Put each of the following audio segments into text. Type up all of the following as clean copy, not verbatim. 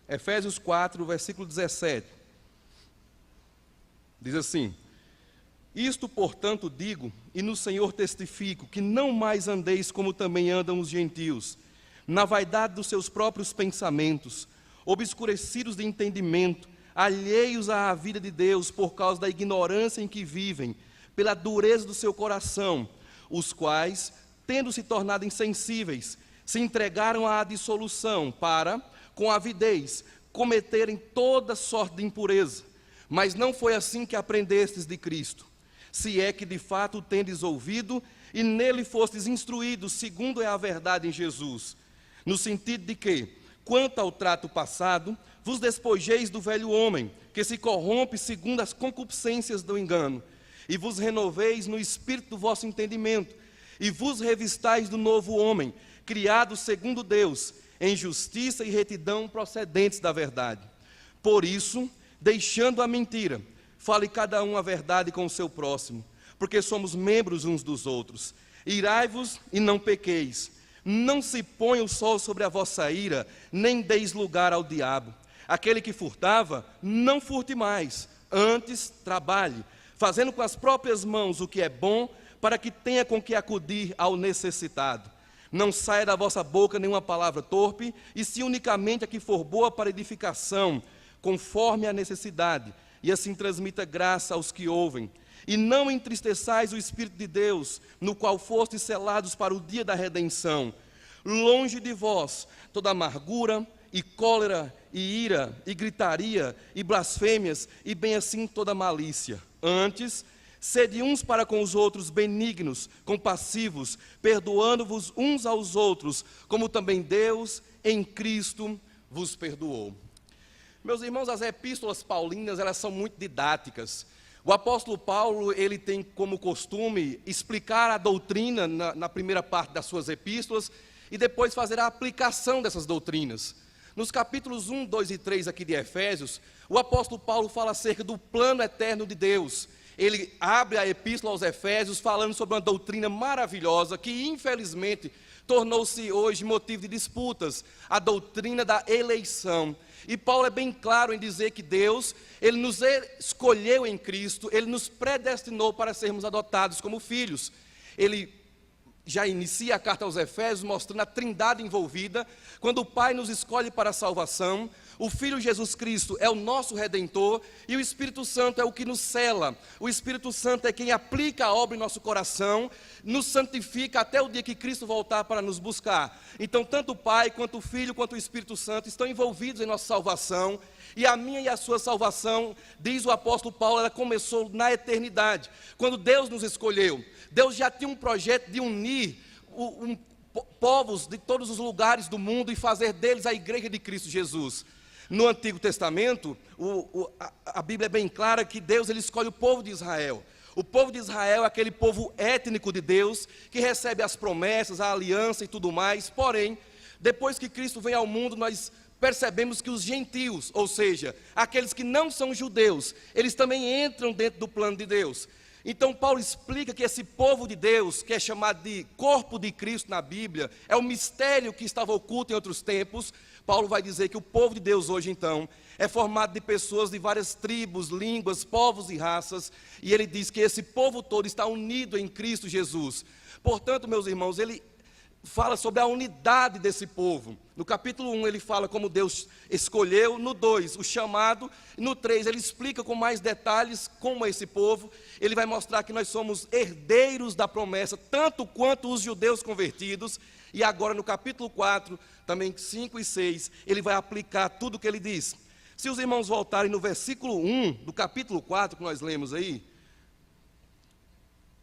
Efésios 4, versículo 17. Diz assim: isto, portanto, digo, e no Senhor testifico, que não mais andeis como também andam os gentios, na vaidade dos seus próprios pensamentos, obscurecidos de entendimento, alheios à vida de Deus por causa da ignorância em que vivem, pela dureza do seu coração, os quais, tendo se tornado insensíveis, se entregaram à dissolução para, com avidez, cometerem toda sorte de impureza. Mas não foi assim que aprendestes de Cristo, se é que de fato tendes ouvido e nele fostes instruídos, segundo é a verdade em Jesus, no sentido de que, quanto ao trato passado, vos despojeis do velho homem, que se corrompe segundo as concupiscências do engano, e vos renoveis no espírito do vosso entendimento, e vos revistais do novo homem, criado segundo Deus, em justiça e retidão procedentes da verdade. Por isso, deixando a mentira, fale cada um a verdade com o seu próximo, porque somos membros uns dos outros. Irai-vos e não pequeis. Não se ponha o sol sobre a vossa ira, nem deis lugar ao diabo. Aquele que furtava, não furte mais, antes trabalhe, fazendo com as próprias mãos o que é bom, para que tenha com que acudir ao necessitado. Não saia da vossa boca nenhuma palavra torpe, e se unicamente a que for boa para edificação, conforme a necessidade, e assim transmita graça aos que ouvem. E não entristeçais o Espírito de Deus, no qual fostes selados para o dia da redenção. Longe de vós toda amargura, e cólera, e ira, e gritaria, e blasfêmias, e bem assim toda malícia. Antes, sede uns para com os outros benignos, compassivos, perdoando-vos uns aos outros, como também Deus em Cristo vos perdoou. Meus irmãos, as epístolas paulinas, elas são muito didáticas. O apóstolo Paulo, ele tem como costume explicar a doutrina na primeira parte das suas epístolas e depois fazer a aplicação dessas doutrinas. Nos capítulos 1, 2 e 3 aqui de Efésios, o apóstolo Paulo fala acerca do plano eterno de Deus. Ele abre a epístola aos Efésios falando sobre uma doutrina maravilhosa que, infelizmente, tornou-se hoje motivo de disputas, a doutrina da eleição. E Paulo é bem claro em dizer que Deus, Ele nos escolheu em Cristo, Ele nos predestinou para sermos adotados como filhos. Ele já inicia a carta aos Efésios mostrando a trindade envolvida, quando o Pai nos escolhe para a salvação, o Filho Jesus Cristo é o nosso Redentor e o Espírito Santo é o que nos sela. O Espírito Santo é quem aplica a obra em nosso coração, nos santifica até o dia que Cristo voltar para nos buscar. Então, tanto o Pai, quanto o Filho, quanto o Espírito Santo estão envolvidos em nossa salvação. E a minha e a sua salvação, diz o apóstolo Paulo, ela começou na eternidade, quando Deus nos escolheu. Deus já tinha um projeto de unir povos de todos os lugares do mundo e fazer deles a igreja de Cristo Jesus. No Antigo Testamento, a Bíblia é bem clara que Deus ele escolhe o povo de Israel. O povo de Israel é aquele povo étnico de Deus, que recebe as promessas, a aliança e tudo mais. Porém, depois que Cristo vem ao mundo, nós percebemos que os gentios, ou seja, aqueles que não são judeus, eles também entram dentro do plano de Deus. Então Paulo explica que esse povo de Deus, que é chamado de corpo de Cristo na Bíblia, é um mistério que estava oculto em outros tempos. Paulo vai dizer que o povo de Deus hoje então é formado de pessoas de várias tribos, línguas, povos e raças, e ele diz que esse povo todo está unido em Cristo Jesus. Portanto, meus irmãos, ele fala sobre a unidade desse povo. No capítulo 1 ele fala como Deus escolheu, no 2 o chamado, no 3 ele explica com mais detalhes como é esse povo. Ele vai mostrar que nós somos herdeiros da promessa, tanto quanto os judeus convertidos. E agora no capítulo 4, também 5 e 6, ele vai aplicar tudo o que ele diz. Se os irmãos voltarem no versículo 1 do capítulo 4 que nós lemos aí,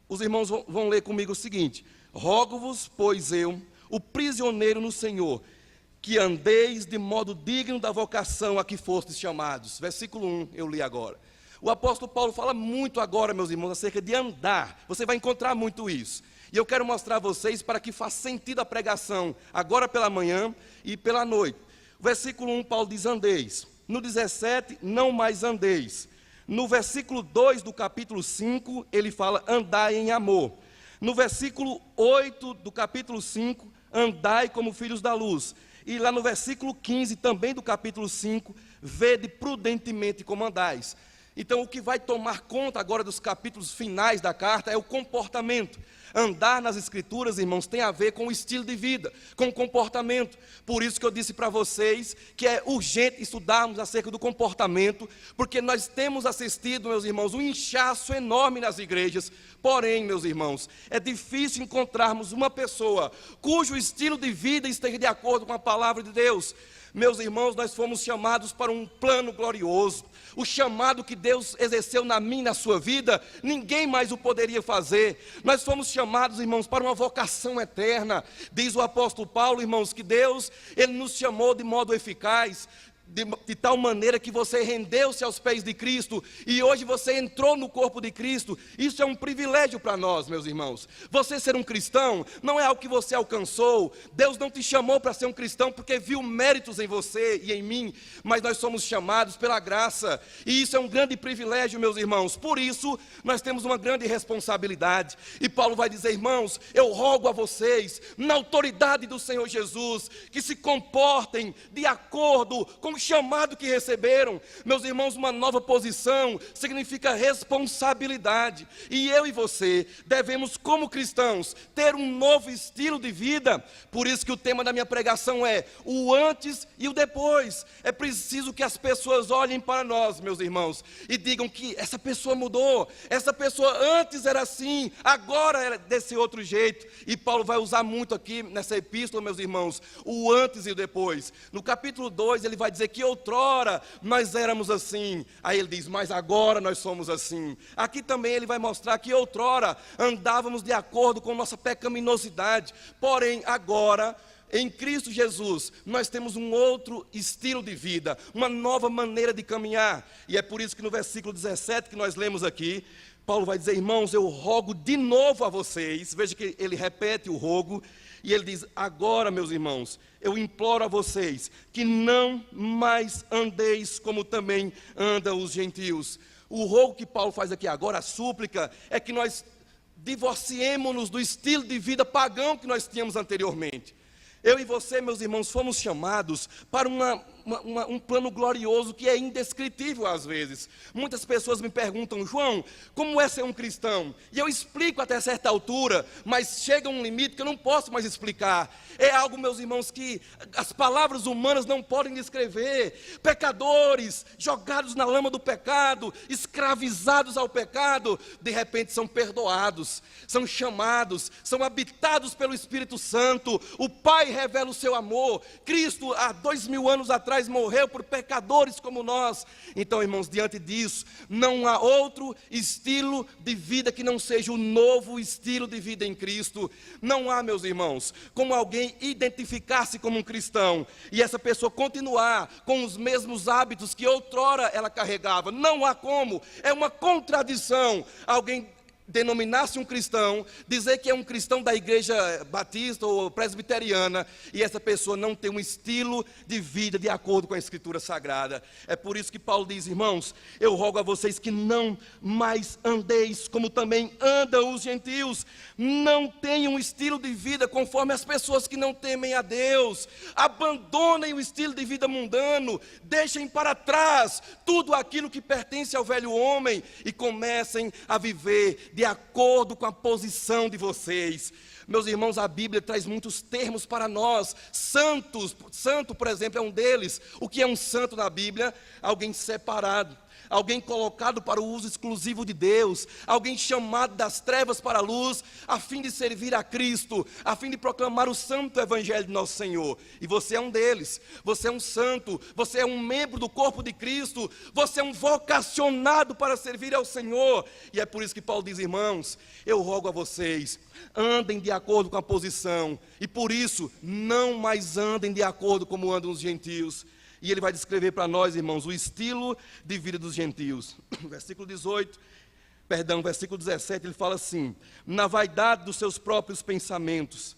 os irmãos vão ler comigo o seguinte: rogo-vos, pois eu, o prisioneiro no Senhor, que andeis de modo digno da vocação a que fostes chamados. Versículo 1, eu li agora. O apóstolo Paulo fala muito agora, meus irmãos, acerca de andar. Você vai encontrar muito isso. E eu quero mostrar a vocês para que faça sentido a pregação, agora pela manhã e pela noite. Versículo 1, Paulo diz: andeis. No 17, não mais andeis. No versículo 2 do capítulo 5, ele fala: andai em amor. No versículo 8 do capítulo 5, andai como filhos da luz. E lá no versículo 15, também do capítulo 5, vede prudentemente como andais. Então, o que vai tomar conta agora dos capítulos finais da carta é o comportamento. Andar nas Escrituras, irmãos, tem a ver com o estilo de vida, com o comportamento. Por isso que eu disse para vocês que é urgente estudarmos acerca do comportamento, porque nós temos assistido, meus irmãos, um inchaço enorme nas igrejas. Porém, meus irmãos, é difícil encontrarmos uma pessoa cujo estilo de vida esteja de acordo com a palavra de Deus. Meus irmãos, nós fomos chamados para um plano glorioso. O chamado que Deus exerceu na minha e na sua vida, ninguém mais o poderia fazer. Nós fomos chamados, irmãos, para uma vocação eterna. Diz o apóstolo Paulo, irmãos, que Deus, Ele nos chamou de modo eficaz, de tal maneira que você rendeu-se aos pés de Cristo, e hoje você entrou no corpo de Cristo. Isso é um privilégio para nós, meus irmãos. Você ser um cristão não é algo que você alcançou. Deus não te chamou para ser um cristão porque viu méritos em você e em mim, mas nós somos chamados pela graça, e isso é um grande privilégio, meus irmãos. Por isso, nós temos uma grande responsabilidade, e Paulo vai dizer: irmãos, eu rogo a vocês, na autoridade do Senhor Jesus, que se comportem de acordo com o chamado que receberam. Meus irmãos, uma nova posição significa responsabilidade, e eu e você devemos, como cristãos, ter um novo estilo de vida. Por isso que o tema da minha pregação é o antes e o depois. É preciso que as pessoas olhem para nós, meus irmãos, e digam que essa pessoa mudou, essa pessoa antes era assim, agora era desse outro jeito. E Paulo vai usar muito aqui nessa epístola, meus irmãos, o antes e o depois. No capítulo 2 ele vai dizer que outrora nós éramos assim. Aí ele diz: mas agora nós somos assim. Aqui também ele vai mostrar que outrora andávamos de acordo com nossa pecaminosidade, porém agora, em Cristo Jesus, nós temos um outro estilo de vida, uma nova maneira de caminhar. E é por isso que no versículo 17 que nós lemos aqui, Paulo vai dizer: irmãos, eu rogo de novo a vocês. Veja que ele repete o rogo, e ele diz: agora, meus irmãos, eu imploro a vocês que não mais andeis como também andam os gentios. O rogo que Paulo faz aqui agora, a súplica, é que nós divorciemos-nos do estilo de vida pagão que nós tínhamos anteriormente. Eu e você, meus irmãos, fomos chamados para um plano glorioso que é indescritível às vezes. Muitas pessoas me perguntam: João, como é ser um cristão? E eu explico até certa altura, mas chega um limite que eu não posso mais explicar. É algo, meus irmãos, que as palavras humanas não podem descrever. Pecadores, jogados na lama do pecado, escravizados ao pecado, de repente são perdoados, são chamados, são habitados pelo Espírito Santo. O Pai revela o seu amor. Cristo, há 2000 anos atrás, morreu por pecadores como nós. Então, irmãos, diante disso, não há outro estilo de vida que não seja o novo estilo de vida em Cristo. Não há, meus irmãos, como alguém identificar-se como um cristão e essa pessoa continuar com os mesmos hábitos que outrora ela carregava. Não há como, é uma contradição alguém denominar-se um cristão, dizer que é um cristão da igreja batista ou presbiteriana, e essa pessoa não tem um estilo de vida de acordo com a Escritura Sagrada. É por isso que Paulo diz: irmãos, eu rogo a vocês que não mais andeis como também andam os gentios. Não tenham um estilo de vida conforme as pessoas que não temem a Deus. Abandonem o estilo de vida mundano, deixem para trás tudo aquilo que pertence ao velho homem e comecem a viver de acordo com a posição de vocês. Meus irmãos, a Bíblia traz muitos termos para nós. Santo, por exemplo, é um deles. O que é um santo na Bíblia? Alguém separado, alguém colocado para o uso exclusivo de Deus, alguém chamado das trevas para a luz, a fim de servir a Cristo, a fim de proclamar o santo evangelho de nosso Senhor. E você é um deles. Você é um santo, você é um membro do corpo de Cristo, você é um vocacionado para servir ao Senhor. E é por isso que Paulo diz: irmãos, eu rogo a vocês, andem de acordo com a posição, e por isso não mais andem de acordo como andam os gentios. E ele vai descrever para nós, irmãos, o estilo de vida dos gentios. Versículo 17, ele fala assim: na vaidade dos seus próprios pensamentos,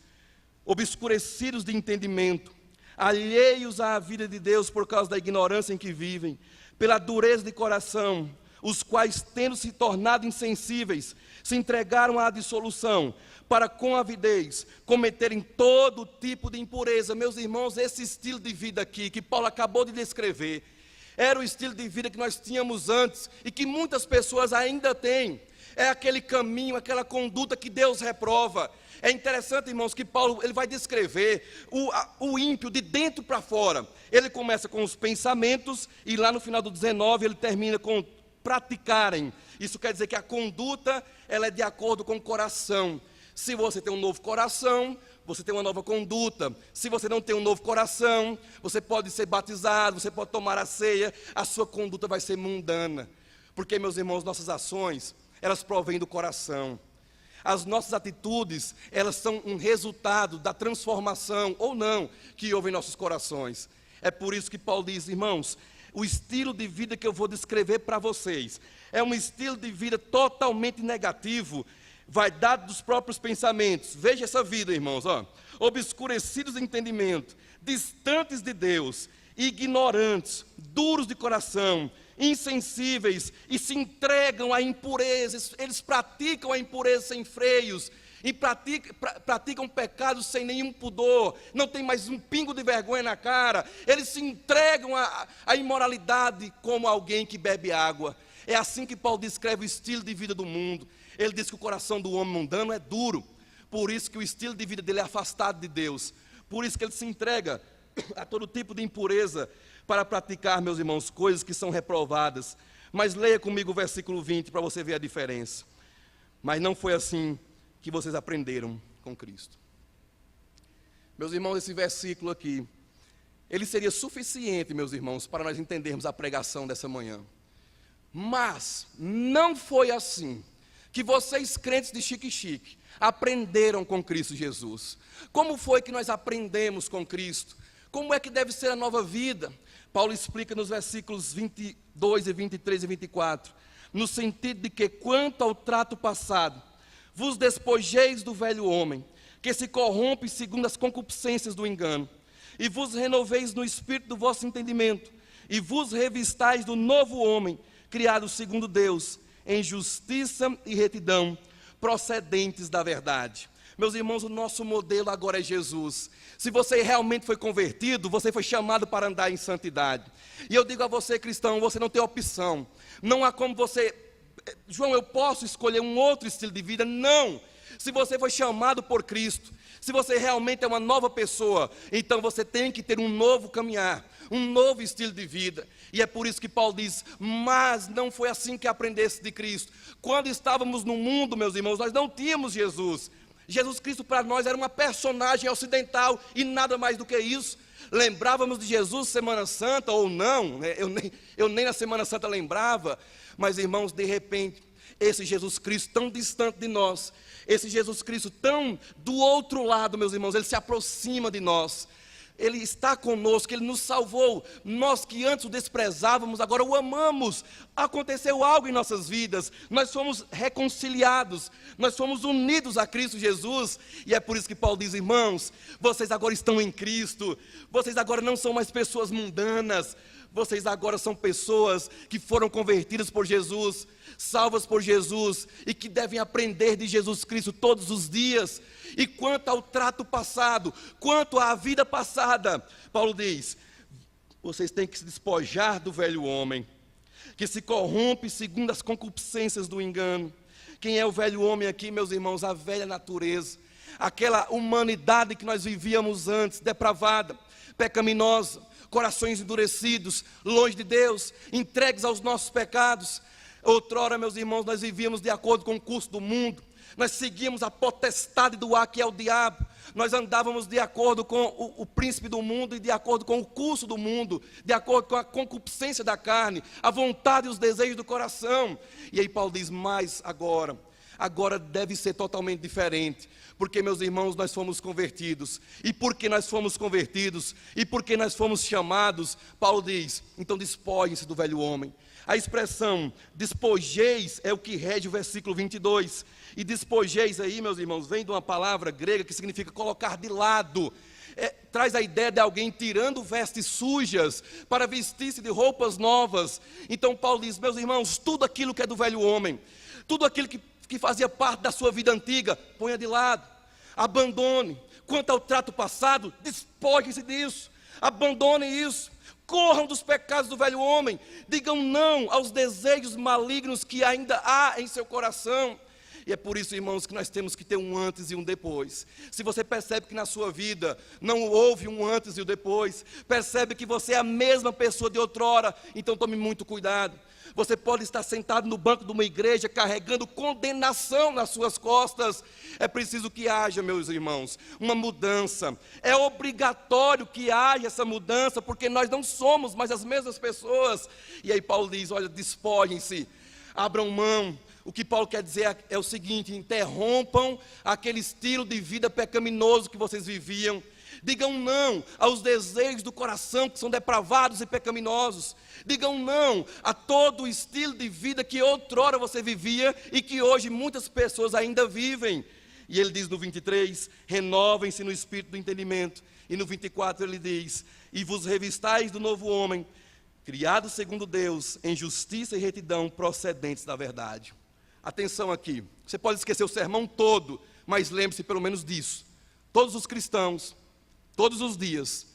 obscurecidos de entendimento, alheios à vida de Deus por causa da ignorância em que vivem, pela dureza de coração, os quais, tendo se tornado insensíveis, se entregaram à dissolução, para com avidez cometerem todo tipo de impureza. Meus irmãos, esse estilo de vida aqui, que Paulo acabou de descrever, era o estilo de vida que nós tínhamos antes, e que muitas pessoas ainda têm. É aquele caminho, aquela conduta que Deus reprova. É interessante, irmãos, que Paulo ele vai descrever o ímpio de dentro para fora. Ele começa com os pensamentos, e lá no final do 19 ele termina com praticarem. Isso quer dizer que a conduta ela é de acordo com o coração. Se você tem um novo coração, você tem uma nova conduta. Se você não tem um novo coração, você pode ser batizado, você pode tomar a ceia, a sua conduta vai ser mundana. Porque, meus irmãos, nossas ações, elas provêm do coração. As nossas atitudes, elas são um resultado da transformação, ou não, que houve em nossos corações. É por isso que Paulo diz, irmãos, o estilo de vida que eu vou descrever para vocês, é um estilo de vida totalmente negativo, vaidade dos próprios pensamentos. Veja essa vida, irmãos, ó. Obscurecidos de entendimento, distantes de Deus, ignorantes, duros de coração, insensíveis e se entregam à impureza. Eles praticam a impureza sem freios e praticam pecados sem nenhum pudor, não tem mais um pingo de vergonha na cara. Eles se entregam à imoralidade como alguém que bebe água. É assim que Paulo descreve o estilo de vida do mundo. Ele diz que o coração do homem mundano é duro, por isso que o estilo de vida dele é afastado de Deus, por isso que ele se entrega a todo tipo de impureza para praticar, meus irmãos, coisas que são reprovadas. Mas leia comigo o versículo 20 para você ver a diferença. Mas não foi assim que vocês aprenderam com Cristo. Meus irmãos, esse versículo aqui, ele seria suficiente, meus irmãos, para nós entendermos a pregação dessa manhã. Mas não foi assim que vocês, crentes de chique-chique, aprenderam com Cristo Jesus. Como foi que nós aprendemos com Cristo? Como é que deve ser a nova vida? Paulo explica nos versículos 22 e 23 e 24, no sentido de que, quanto ao trato passado, vos despojeis do velho homem, que se corrompe segundo as concupiscências do engano, e vos renoveis no espírito do vosso entendimento, e vos revistais do novo homem, criado segundo Deus, em justiça e retidão, procedentes da verdade. Meus irmãos, o nosso modelo agora é Jesus. Se você realmente foi convertido, você foi chamado para andar em santidade. E eu digo a você, cristão, você não tem opção. Não há como você, João, eu posso escolher um outro estilo de vida. Não. Se você foi chamado por Cristo, se você realmente é uma nova pessoa, então você tem que ter um novo caminhar, um novo estilo de vida. E é por isso que Paulo diz, mas não foi assim que aprendesse de Cristo. Quando estávamos no mundo, meus irmãos, nós não tínhamos Jesus. Jesus Cristo para nós era uma personagem ocidental e nada mais do que isso. Lembrávamos de Jesus Semana Santa ou não, né? eu nem na Semana Santa lembrava, mas irmãos, de repente, esse Jesus Cristo tão distante de nós, esse Jesus Cristo tão do outro lado, meus irmãos, ele se aproxima de nós. Ele está conosco, Ele nos salvou. Nós que antes o desprezávamos, agora o amamos. Aconteceu algo em nossas vidas. Nós fomos reconciliados. Nós fomos unidos a Cristo Jesus. E é por isso que Paulo diz, irmãos, vocês agora estão em Cristo. Vocês agora não são mais pessoas mundanas. Vocês agora são pessoas que foram convertidas por Jesus, salvas por Jesus e que devem aprender de Jesus Cristo todos os dias. E quanto ao trato passado, quanto à vida passada, Paulo diz, vocês têm que se despojar do velho homem, que se corrompe segundo as concupiscências do engano. Quem é o velho homem aqui, meus irmãos? A velha natureza, aquela humanidade que nós vivíamos antes, depravada, pecaminosa, corações endurecidos, longe de Deus, entregues aos nossos pecados. Outrora, meus irmãos, nós vivíamos de acordo com o curso do mundo, nós seguíamos a potestade do ar, que é o diabo, nós andávamos de acordo com o príncipe do mundo e de acordo com o curso do mundo, de acordo com a concupiscência da carne, a vontade e os desejos do coração. E aí Paulo diz, mas agora deve ser totalmente diferente, porque, meus irmãos, nós fomos convertidos, e porque nós fomos convertidos, e porque nós fomos chamados, Paulo diz, então despojem-se do velho homem. A expressão despojeis é o que rege o versículo 22, e despojeis aí, meus irmãos, vem de uma palavra grega que significa colocar de lado, traz a ideia de alguém tirando vestes sujas para vestir-se de roupas novas. Então Paulo diz, meus irmãos, tudo aquilo que é do velho homem, tudo aquilo que fazia parte da sua vida antiga, ponha de lado, abandone. Quanto ao trato passado, despojem-se disso, abandonem isso. Corram dos pecados do velho homem, digam não aos desejos malignos que ainda há em seu coração. E é por isso, irmãos, que nós temos que ter um antes e um depois. Se você percebe que na sua vida não houve um antes e um depois, percebe que você é a mesma pessoa de outrora, então tome muito cuidado. Você pode estar sentado no banco de uma igreja carregando condenação nas suas costas. É preciso que haja, meus irmãos, uma mudança. É obrigatório que haja essa mudança, porque nós não somos mais as mesmas pessoas. E aí Paulo diz, olha, despojem-se, abram mão. O que Paulo quer dizer é o seguinte, interrompam aquele estilo de vida pecaminoso que vocês viviam. Digam não aos desejos do coração que são depravados e pecaminosos. Digam não a todo o estilo de vida que outrora você vivia e que hoje muitas pessoas ainda vivem. E ele diz no 23, renovem-se no espírito do entendimento. E no 24 ele diz, e vos revistais do novo homem, criado segundo Deus, em justiça e retidão procedentes da verdade. Atenção aqui, você pode esquecer o sermão todo, mas lembre-se pelo menos disso. Todos os cristãos, todos os dias,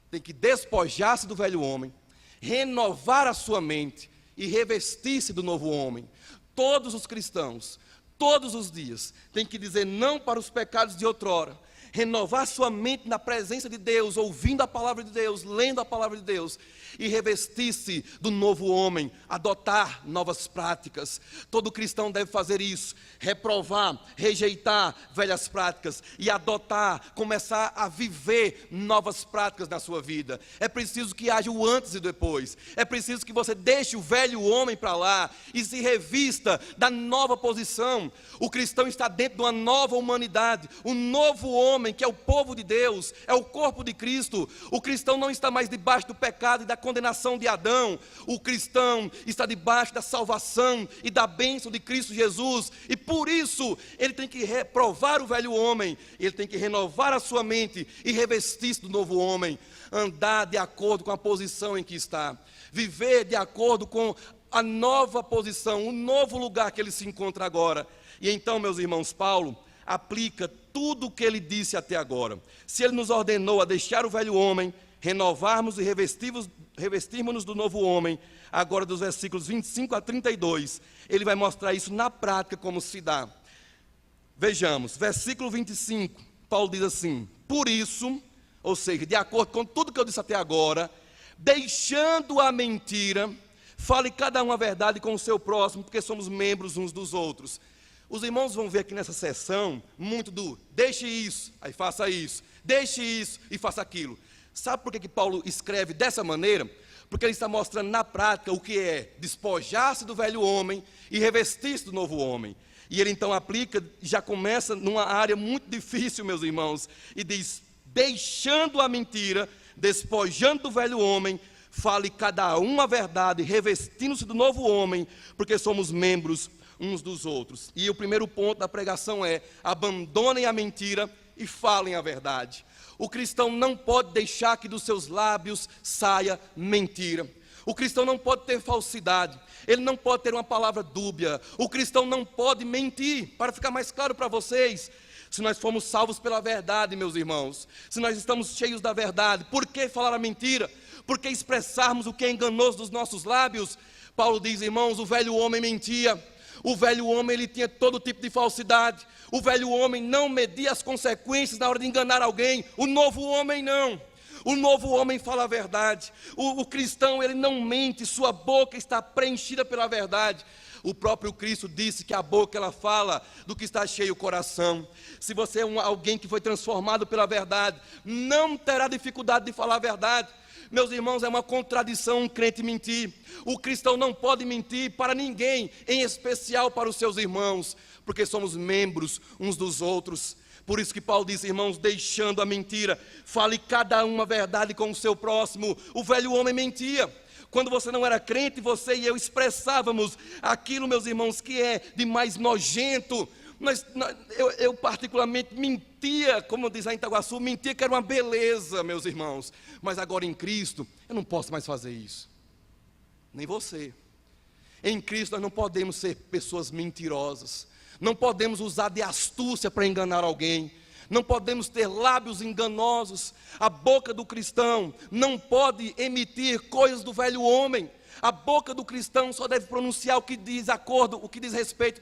têm que despojar-se do velho homem, renovar a sua mente e revestir-se do novo homem. Todos os cristãos, todos os dias, têm que dizer não para os pecados de outrora, renovar sua mente na presença de Deus, ouvindo a palavra de Deus, lendo a palavra de Deus, e revestir-se do novo homem, adotar novas práticas. Todo cristão deve fazer isso, reprovar, rejeitar velhas práticas e adotar, começar a viver novas práticas na sua vida. É preciso que haja o antes e depois. É preciso que você deixe o velho homem para lá e se revista da nova posição. O cristão está dentro de uma nova humanidade, um novo homem que é o povo de Deus, é o corpo de Cristo. O cristão não está mais debaixo do pecado e da condenação de Adão. O cristão está debaixo da salvação e da bênção de Cristo Jesus, e por isso ele tem que reprovar o velho homem, ele tem que renovar a sua mente e revestir-se do novo homem, andar de acordo com a posição em que está, viver de acordo com a nova posição, o novo lugar que ele se encontra agora. E então, meus irmãos, Paulo aplica tudo o que ele disse até agora. Se ele nos ordenou a deixar o velho homem, renovarmos e revestirmos-nos do novo homem, agora dos versículos 25 a 32, ele vai mostrar isso na prática como se dá. Vejamos, versículo 25, Paulo diz assim, por isso, ou seja, de acordo com tudo que eu disse até agora, deixando a mentira, fale cada um a verdade com o seu próximo, porque somos membros uns dos outros. Os irmãos vão ver aqui nessa sessão muito do deixe isso, aí faça isso, deixe isso e faça aquilo. Sabe por que Paulo escreve dessa maneira? Porque ele está mostrando na prática o que é despojar-se do velho homem e revestir-se do novo homem. E ele então aplica, já começa numa área muito difícil, meus irmãos, e diz, deixando a mentira, despojando do velho homem, fale cada um a verdade, revestindo-se do novo homem, porque somos membros uns dos outros. E o primeiro ponto da pregação é, abandonem a mentira e falem a verdade. O cristão não pode deixar que dos seus lábios saia mentira. O cristão não pode ter falsidade, ele não pode ter uma palavra dúbia. O cristão não pode mentir. Para ficar mais claro para vocês, se nós fomos salvos pela verdade, meus irmãos, se nós estamos cheios da verdade, por que falar a mentira? Por que expressarmos o que é enganoso dos nossos lábios? Paulo diz, irmãos, o velho homem mentia. O velho homem, ele tinha todo tipo de falsidade. O velho homem não media as consequências na hora de enganar alguém. O novo homem não. O novo homem fala a verdade. O cristão, ele não mente, sua boca está preenchida pela verdade. O próprio Cristo disse que a boca, ela fala do que está cheio o coração. Se você é alguém que foi transformado pela verdade, não terá dificuldade de falar a verdade. Meus irmãos, é uma contradição um crente mentir. O cristão não pode mentir para ninguém, em especial para os seus irmãos, porque somos membros uns dos outros. Por isso que Paulo diz, irmãos, deixando a mentira, fale cada um a verdade com o seu próximo. O velho homem mentia. Quando você não era crente, você e eu expressávamos aquilo, meus irmãos, que é de mais nojento. Eu particularmente mentia, como diz lá em Itaguaçu, mentia que era uma beleza, meus irmãos. Mas agora em Cristo, eu não posso mais fazer isso. Nem você. Em Cristo nós não podemos ser pessoas mentirosas. Não podemos usar de astúcia para enganar alguém. Não podemos ter lábios enganosos. A boca do cristão não pode emitir coisas do velho homem. A boca do cristão só deve pronunciar o que diz respeito,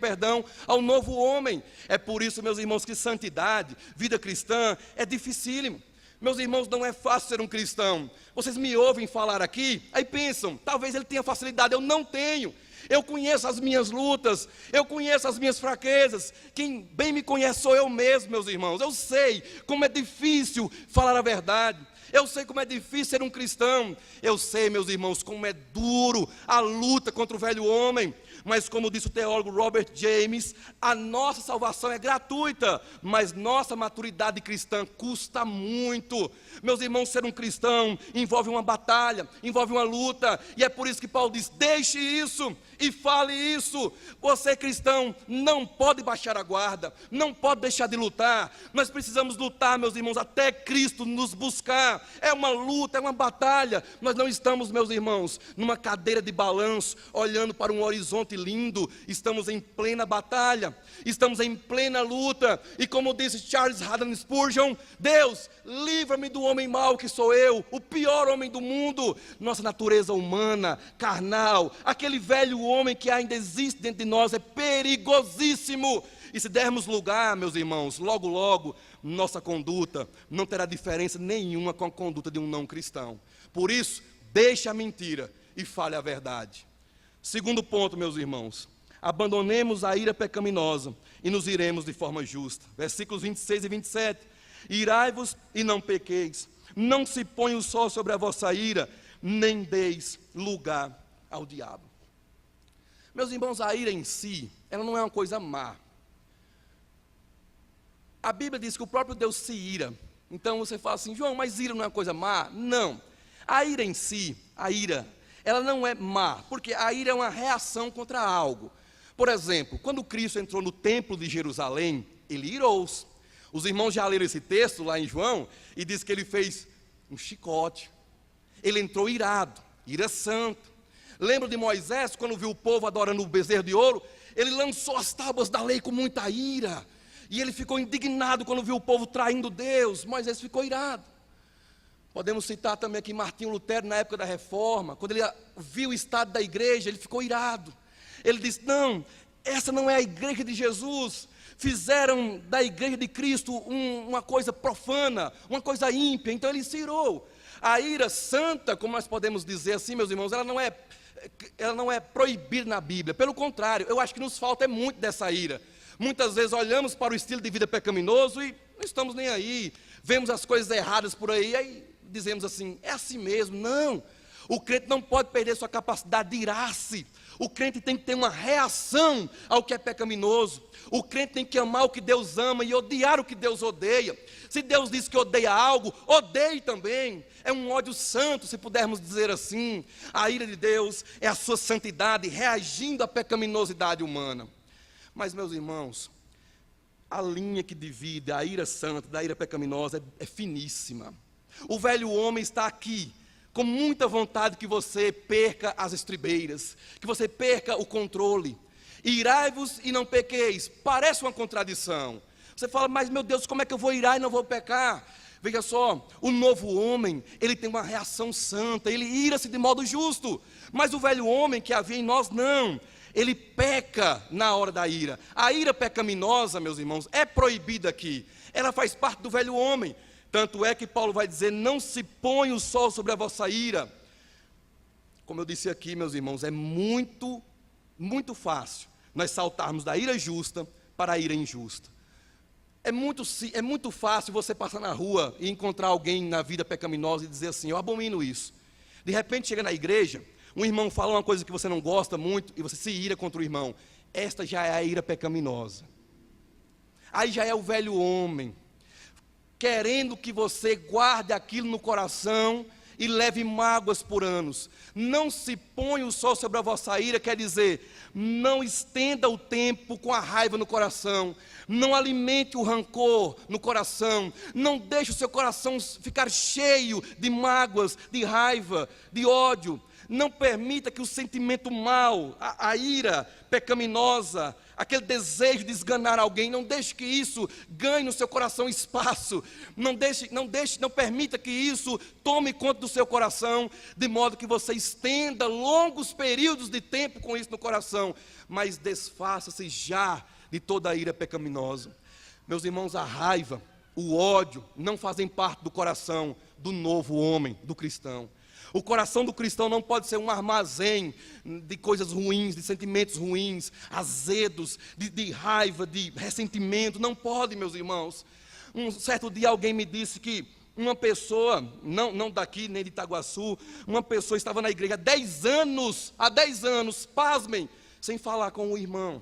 ao novo homem. É por isso, meus irmãos, que santidade, vida cristã, é dificílimo. Meus irmãos, não é fácil ser um cristão. Vocês me ouvem falar aqui, aí pensam, talvez ele tenha facilidade, eu não tenho. Eu conheço as minhas lutas, eu conheço as minhas fraquezas. Quem bem me conhece sou eu mesmo, meus irmãos. Eu sei como é difícil falar a verdade. Eu sei como é difícil ser um cristão. Eu sei, meus irmãos, como é duro a luta contra o velho homem. Mas como disse o teólogo Robert James, a nossa salvação é gratuita, mas nossa maturidade cristã custa muito. Meus irmãos, ser um cristão envolve uma batalha, envolve uma luta. E é por isso que Paulo diz, deixe isso e fale isso. Você cristão não pode baixar a guarda, não pode deixar de lutar. Nós precisamos lutar, meus irmãos, até Cristo nos buscar. É uma luta, é uma batalha. Nós não estamos, meus irmãos, numa cadeira de balanço, olhando para um horizonte lindo. Estamos em plena batalha, estamos em plena luta. E como disse Charles Haddon Spurgeon, Deus, livra-me do homem mau que sou eu, o pior homem do mundo. Nossa natureza humana, carnal, aquele velho homem que ainda existe dentro de nós é perigosíssimo. E se dermos lugar, meus irmãos, logo logo, nossa conduta não terá diferença nenhuma com a conduta de um não cristão. Por isso, deixe a mentira e fale a verdade. Segundo ponto, meus irmãos, abandonemos a ira pecaminosa e nos iremos de forma justa. Versículos 26 e 27. Irai-vos e não pequeis, não se ponha o sol sobre a vossa ira, nem deis lugar ao diabo. Meus irmãos, a ira em si, ela não é uma coisa má. A Bíblia diz que o próprio Deus se ira. Então você fala assim, João, mas ira não é uma coisa má? Não. A ira em si, ela não é má, porque a ira é uma reação contra algo. Por exemplo, quando Cristo entrou no templo de Jerusalém, ele irou-se. Os irmãos já leram esse texto lá em João, e diz que ele fez um chicote. Ele entrou irado, ira santa. Lembra de Moisés, quando viu o povo adorando o bezerro de ouro? Ele lançou as tábuas da lei com muita ira. E ele ficou indignado quando viu o povo traindo Deus. Moisés ficou irado. Podemos citar também aqui Martinho Lutero, na época da Reforma. Quando ele viu o estado da igreja, ele ficou irado. Ele disse, não, essa não é a igreja de Jesus. Fizeram da igreja de Cristo uma coisa profana, uma coisa ímpia. Então ele se irou. A ira santa, como nós podemos dizer assim, meus irmãos, ela não é proibida na Bíblia. Pelo contrário, eu acho que nos falta muito dessa ira. Muitas vezes olhamos para o estilo de vida pecaminoso e não estamos nem aí. Vemos as coisas erradas por aí dizemos assim, é assim mesmo. Não, o crente não pode perder sua capacidade de irar-se. O crente tem que ter uma reação ao que é pecaminoso. O crente tem que amar o que Deus ama e odiar o que Deus odeia. Se Deus diz que odeia algo, odeie também. É um ódio santo, se pudermos dizer assim. A ira de Deus é a sua santidade reagindo à pecaminosidade humana. Mas, meus irmãos, a linha que divide a ira santa da ira pecaminosa é finíssima. O velho homem está aqui, com muita vontade que você perca as estribeiras, que você perca o controle. Irai-vos e não pequeis, parece uma contradição. Você fala, mas meu Deus, como é que eu vou irar e não vou pecar? Veja só, o novo homem, ele tem uma reação santa, ele ira-se de modo justo. Mas o velho homem que havia em nós, não. Ele peca na hora da ira. A ira pecaminosa, meus irmãos, é proibida aqui. Ela faz parte do velho homem. Tanto é que Paulo vai dizer, não se põe o sol sobre a vossa ira. Como eu disse aqui, meus irmãos, é muito fácil nós saltarmos da ira justa para a ira injusta. É muito fácil você passar na rua e encontrar alguém na vida pecaminosa e dizer assim, eu abomino isso. De repente chega na igreja, um irmão fala uma coisa que você não gosta muito e você se ira contra o irmão. Esta já é a ira pecaminosa. Aí já é o velho homem, querendo que você guarde aquilo no coração e leve mágoas por anos. Não se põe o sol sobre a vossa ira, quer dizer, não estenda o tempo com a raiva no coração, não alimente o rancor no coração, não deixe o seu coração ficar cheio de mágoas, de raiva, de ódio. Não permita que o sentimento mau, a ira pecaminosa, aquele desejo de esganar alguém, não deixe que isso ganhe no seu coração espaço. Não permita que isso tome conta do seu coração, de modo que você estenda longos períodos de tempo com isso no coração, mas desfaça-se já de toda a ira pecaminosa. Meus irmãos, a raiva, o ódio não fazem parte do coração do novo homem, do cristão. O coração do cristão não pode ser um armazém de coisas ruins, de sentimentos ruins, azedos, de raiva, de ressentimento. Não pode, meus irmãos. Um certo dia alguém me disse que uma pessoa, não daqui nem de Itaguaçu, uma pessoa estava na igreja há 10 anos, pasmem, sem falar com o irmão.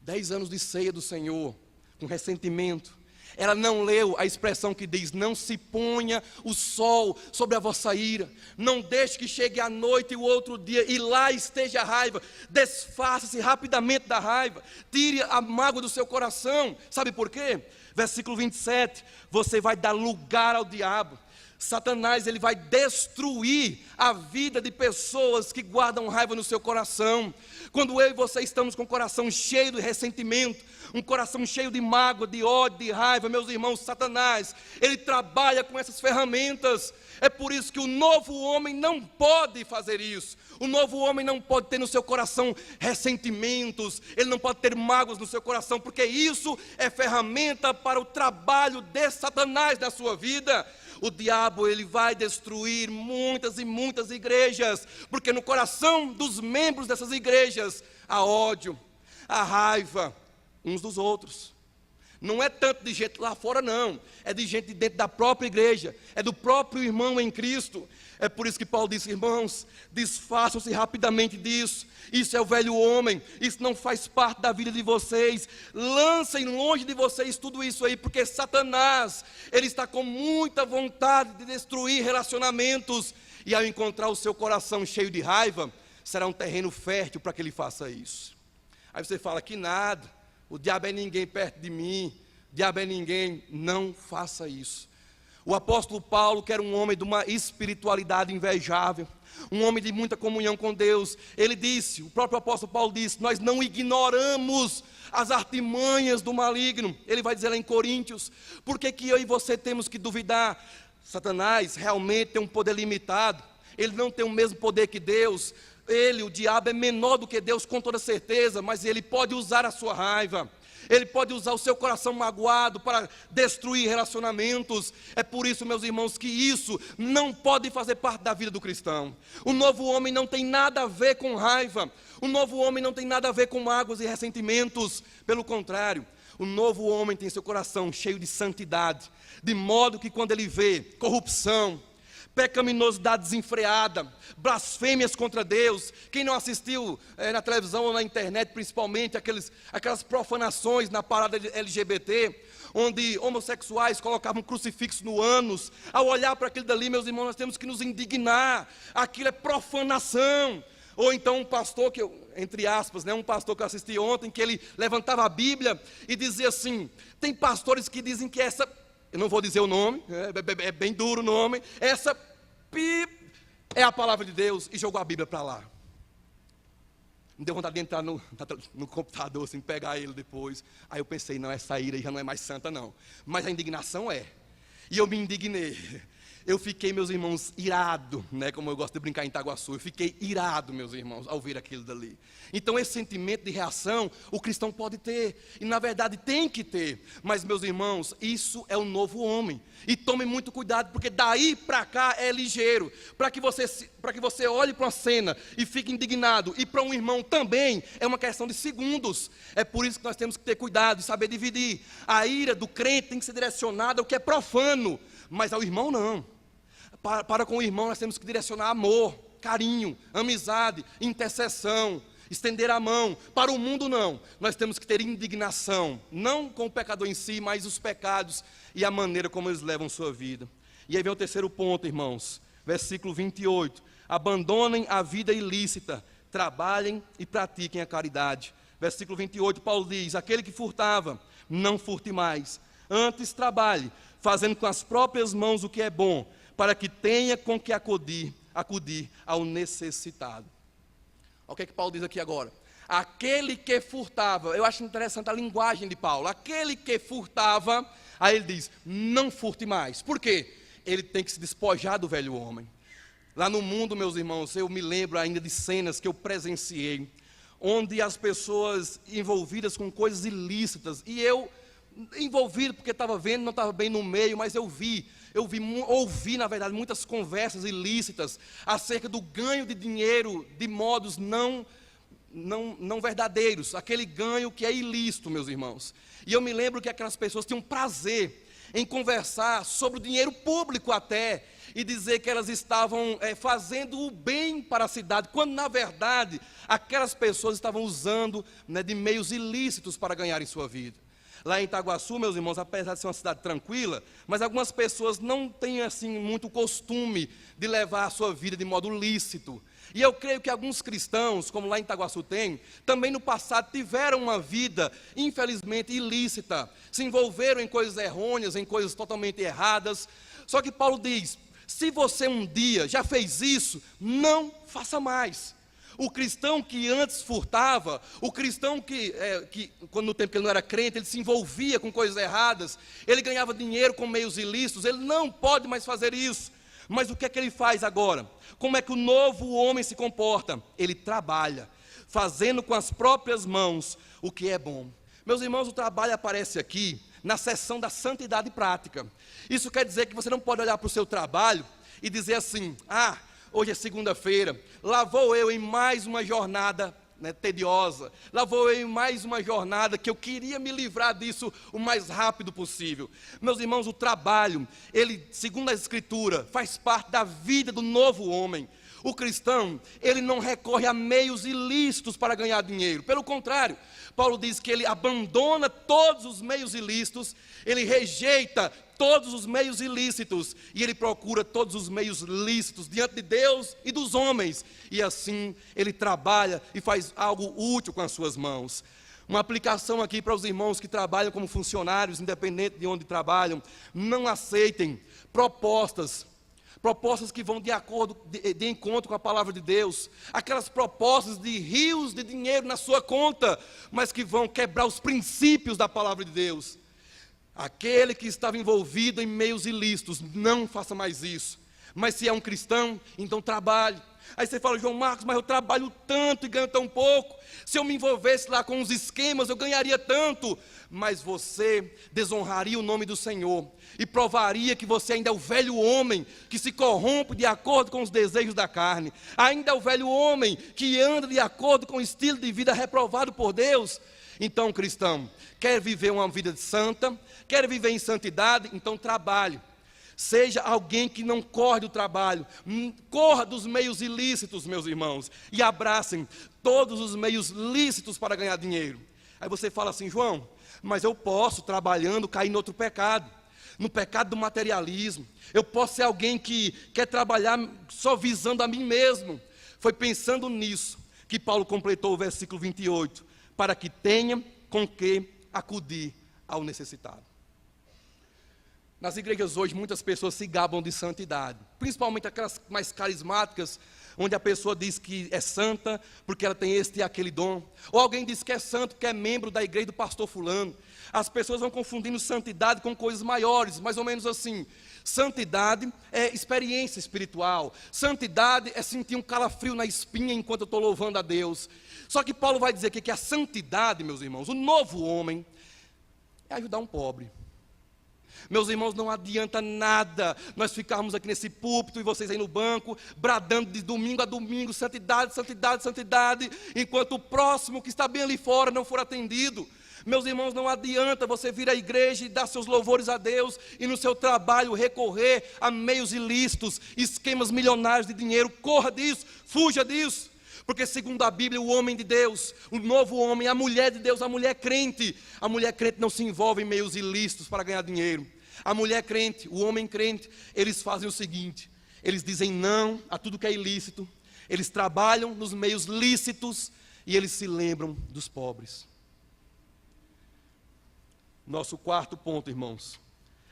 10 anos de ceia do Senhor, com ressentimento. Ela não leu a expressão que diz: não se ponha o sol sobre a vossa ira, não deixe que chegue a noite e o outro dia, e lá esteja a raiva. Desfaça-se rapidamente da raiva, tire a mágoa do seu coração. Sabe por quê? Versículo 27, você vai dar lugar ao diabo. Satanás, ele vai destruir a vida de pessoas que guardam raiva no seu coração. Quando eu e você estamos com o coração cheio de ressentimento, um coração cheio de mágoa, de ódio, de raiva, meus irmãos, Satanás, ele trabalha com essas ferramentas. É por isso que o novo homem não pode fazer isso. O novo homem não pode ter no seu coração ressentimentos, ele não pode ter mágoas no seu coração, porque isso é ferramenta para o trabalho de Satanás na sua vida. O diabo, ele vai destruir muitas e muitas igrejas, porque no coração dos membros dessas igrejas há ódio, há raiva uns dos outros. Não é tanto de gente lá fora, não. É de gente dentro da própria igreja. É do próprio irmão em Cristo. É por isso que Paulo disse: irmãos, desfaçam-se rapidamente disso. Isso é o velho homem. Isso não faz parte da vida de vocês. Lancem longe de vocês tudo isso aí, porque Satanás, ele está com muita vontade de destruir relacionamentos. E ao encontrar o seu coração cheio de raiva, será um terreno fértil para que ele faça isso. Aí você fala que nada. O diabo é ninguém perto de mim, o diabo é ninguém. Não faça isso. O apóstolo Paulo, que era um homem de uma espiritualidade invejável, um homem de muita comunhão com Deus, ele disse, o próprio apóstolo Paulo disse: nós não ignoramos as artimanhas do maligno. Ele vai dizer lá em Coríntios: por que eu e você temos que duvidar? Satanás realmente tem um poder limitado, ele não tem o mesmo poder que Deus. Ele, o diabo, é menor do que Deus com toda certeza, mas ele pode usar a sua raiva, ele pode usar o seu coração magoado para destruir relacionamentos. É por isso, meus irmãos, que isso não pode fazer parte da vida do cristão. O novo homem não tem nada a ver com raiva, o novo homem não tem nada a ver com mágoas e ressentimentos. Pelo contrário, o novo homem tem seu coração cheio de santidade, de modo que quando ele vê corrupção, pecaminosidade desenfreada, blasfêmias contra Deus. Quem não assistiu na televisão ou na internet, principalmente, aquelas profanações na parada LGBT, onde homossexuais colocavam crucifixo no ânus. Ao olhar para aquilo dali, meus irmãos, nós temos que nos indignar. Aquilo é profanação. Ou então um pastor, entre aspas, um pastor que eu assisti ontem, que ele levantava a Bíblia e dizia assim: tem pastores que dizem que essa... eu não vou dizer o nome, é bem duro o nome. Essa é a palavra de Deus, e jogou a Bíblia para lá. Me deu vontade de entrar no computador, assim, pegar ele depois. Aí eu pensei: não, essa ira aí já não é mais santa, não. Mas a indignação é. E eu me indignei. Eu fiquei, meus irmãos, irado, como eu gosto de brincar em Itaguaçu, eu fiquei irado, meus irmãos, ao ver aquilo dali. Então esse sentimento de reação, o cristão pode ter, e na verdade tem que ter. Mas, meus irmãos, isso é o novo homem. E tome muito cuidado, porque daí para cá é ligeiro. Para que você olhe para uma cena e fique indignado, e para um irmão também, é uma questão de segundos. É por isso que nós temos que ter cuidado e saber dividir. A ira do crente tem que ser direcionada ao que é profano, mas ao irmão não. Para com o irmão nós temos que direcionar amor, carinho, amizade, intercessão, estender a mão. Para o mundo não, nós temos que ter indignação, não com o pecador em si, mas os pecados e a maneira como eles levam sua vida. E aí vem o terceiro ponto, irmãos, versículo 28. Abandonem a vida ilícita, trabalhem e pratiquem a caridade. Versículo 28, Paulo diz: aquele que furtava, não furte mais, antes trabalhe, fazendo com as próprias mãos o que é bom, para que tenha com que acudir ao necessitado. Olha o que é que Paulo diz aqui agora. Aquele que furtava, eu acho interessante a linguagem de Paulo, aquele que furtava, aí ele diz: não furte mais. Por quê? Ele tem que se despojar do velho homem. Lá no mundo, meus irmãos, eu me lembro ainda de cenas que eu presenciei, onde as pessoas envolvidas com coisas ilícitas, e eu envolvido porque estava vendo, não estava bem no meio, mas ouvi, na verdade, muitas conversas ilícitas acerca do ganho de dinheiro de modos não verdadeiros, aquele ganho que é ilícito, meus irmãos. E eu me lembro que aquelas pessoas tinham prazer em conversar sobre o dinheiro público até, e dizer que elas estavam fazendo o bem para a cidade, quando na verdade aquelas pessoas estavam usando, né, de meios ilícitos para ganharem sua vida. Lá em Itaguaçu, meus irmãos, apesar de ser uma cidade tranquila, mas algumas pessoas não têm assim muito costume de levar a sua vida de modo lícito. E eu creio que alguns cristãos, como lá em Itaguaçu tem, também no passado tiveram uma vida, infelizmente, ilícita, se envolveram em coisas errôneas, em coisas totalmente erradas. Só que Paulo diz: se você um dia já fez isso, não faça mais. O cristão que antes furtava, o cristão que quando no tempo que ele não era crente, ele se envolvia com coisas erradas, ele ganhava dinheiro com meios ilícitos, ele não pode mais fazer isso. Mas o que é que ele faz agora? Como é que o novo homem se comporta? Ele trabalha, fazendo com as próprias mãos o que é bom. Meus irmãos, o trabalho aparece aqui na seção da santidade prática. Isso quer dizer que você não pode olhar para o seu trabalho e dizer assim: hoje é segunda-feira, lá vou eu em mais uma jornada, né, tediosa, lá vou eu em mais uma jornada que eu queria me livrar disso o mais rápido possível. Meus irmãos, o trabalho, ele, segundo a Escritura, faz parte da vida do novo homem. O cristão, ele não recorre a meios ilícitos para ganhar dinheiro. Pelo contrário, Paulo diz que ele abandona todos os meios ilícitos, ele rejeita todos os meios ilícitos, e ele procura todos os meios lícitos diante de Deus e dos homens, e assim ele trabalha e faz algo útil com as suas mãos. Uma aplicação aqui para os irmãos que trabalham como funcionários, independente de onde trabalham: não aceitem propostas que vão de encontro com a palavra de Deus, aquelas propostas de rios de dinheiro na sua conta, mas que vão quebrar os princípios da palavra de Deus. Aquele que estava envolvido em meios ilícitos, não faça mais isso. Mas se é um cristão, então trabalhe. Aí você fala: João Marcos, mas eu trabalho tanto e ganho tão pouco. Se eu me envolvesse lá com os esquemas, eu ganharia tanto. Mas você desonraria o nome do Senhor e provaria que você ainda é o velho homem que se corrompe de acordo com os desejos da carne. Ainda é o velho homem que anda de acordo com o estilo de vida reprovado por Deus. Então, cristão, quer viver uma vida santa, quer viver em santidade, então trabalhe. Seja alguém que não corre do trabalho, corra dos meios ilícitos, meus irmãos, e abracem todos os meios lícitos para ganhar dinheiro. Aí você fala assim: João, mas eu posso, trabalhando, cair em outro pecado, no pecado do materialismo. Eu posso ser alguém que quer trabalhar só visando a mim mesmo. Foi pensando nisso que Paulo completou o versículo 28, para que tenha com que acudir ao necessitado. Nas igrejas hoje, muitas pessoas se gabam de santidade, principalmente aquelas mais carismáticas, onde a pessoa diz que é santa porque ela tem este e aquele dom, ou alguém diz que é santo porque é membro da igreja do pastor fulano. As pessoas vão confundindo santidade com coisas maiores, mais ou menos assim. Santidade é experiência espiritual, santidade é sentir um calafrio na espinha enquanto eu estou louvando a Deus. Só que Paulo vai dizer aqui que a santidade, meus irmãos, o novo homem, é ajudar um pobre. Meus irmãos, não adianta nada nós ficarmos aqui nesse púlpito e vocês aí no banco, bradando de domingo a domingo: santidade, santidade, santidade, enquanto o próximo que está bem ali fora não for atendido. Meus irmãos, não adianta você vir à igreja e dar seus louvores a Deus e no seu trabalho recorrer a meios ilícitos, esquemas milionários de dinheiro. Corra disso, fuja disso. Porque segundo a Bíblia, o homem de Deus, o novo homem, a mulher de Deus, a mulher crente não se envolve em meios ilícitos para ganhar dinheiro. A mulher crente, o homem crente, eles fazem o seguinte: eles dizem não a tudo que é ilícito, eles trabalham nos meios lícitos e eles se lembram dos pobres. Nosso quarto ponto, irmãos: